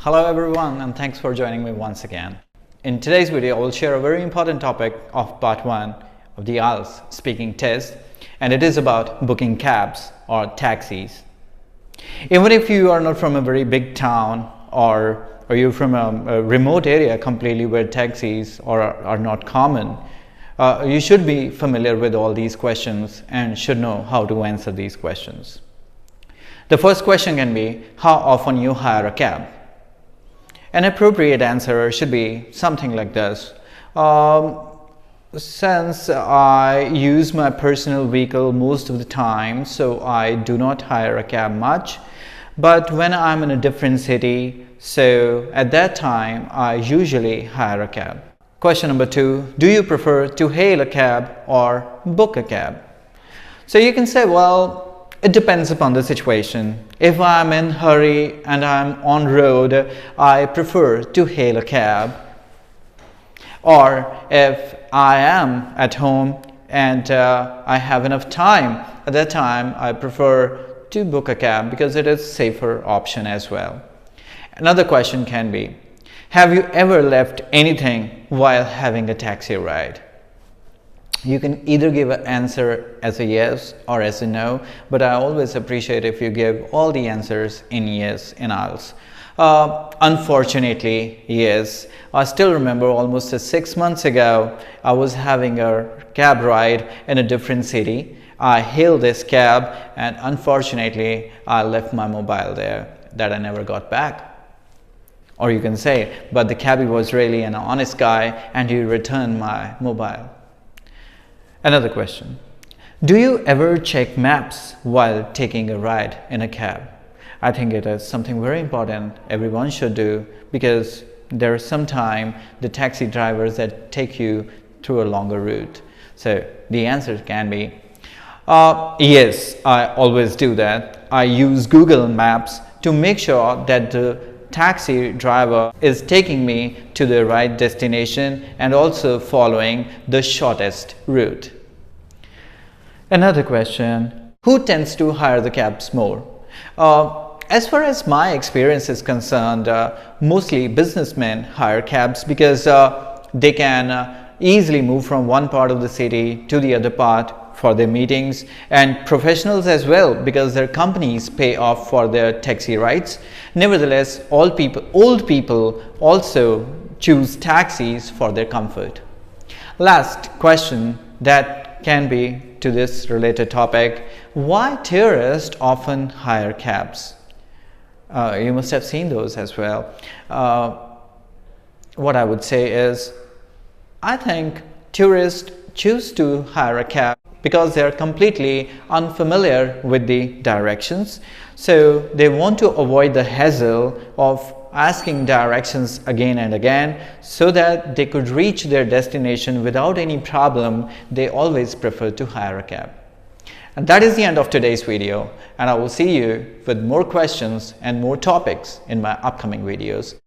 Hello everyone, and thanks for joining me once again. In today's video, I will share a very important topic of part 1 of the IELTS speaking test, and it is about booking cabs or taxis. Even if you are not from a very big town or you're from a remote area completely where taxis are not common, you should be familiar with all these questions and should know how to answer these questions. The first question can be, how often you hire a cab? An appropriate answer should be something like this. Since I use my personal vehicle most of the time, so I do not hire a cab much. But when I'm in a different city, so at that time, I usually hire a cab. Question number 2, do you prefer to hail a cab or book a cab? So you can say, well, it depends upon the situation. If I'm in a hurry and I'm on road, I prefer to hail a cab. Or if I am at home and I have enough time, at that time I prefer to book a cab because it is a safer option as well. Another question can be, have you ever left anything while having a taxi ride? You can either give an answer as a yes or as a no, but I always appreciate if you give all the answers in yes in IELTS. Unfortunately, yes. I still remember almost 6 months ago, I was having a cab ride in a different city. I hailed this cab and unfortunately, I left my mobile there that I never got back. Or you can say, but the cabbie was really an honest guy and he returned my mobile. Another question, do you ever check maps while taking a ride in a cab? I think it is something very important everyone should do because there are sometimes the taxi drivers that take you through a longer route. So the answer can be, yes, I always do that. I use Google Maps to make sure that the taxi driver is taking me to the right destination and also following the shortest route. Another question, who tends to hire the cabs more? As far as my experience is concerned, mostly businessmen hire cabs because they can easily move from one part of the city to the other part for their meetings, and professionals as well because their companies pay off for their taxi rides. Nevertheless, old people also choose taxis for their comfort. Last question that can be to this related topic, why tourists often hire cabs? You must have seen those as well. What I would say is, I think tourists choose to hire a cab because they are completely unfamiliar with the directions. So they want to avoid the hassle of asking directions again and again so that they could reach their destination without any problem. They always prefer to hire a cab. And that is the end of today's video, and I will see you with more questions and more topics in my upcoming videos.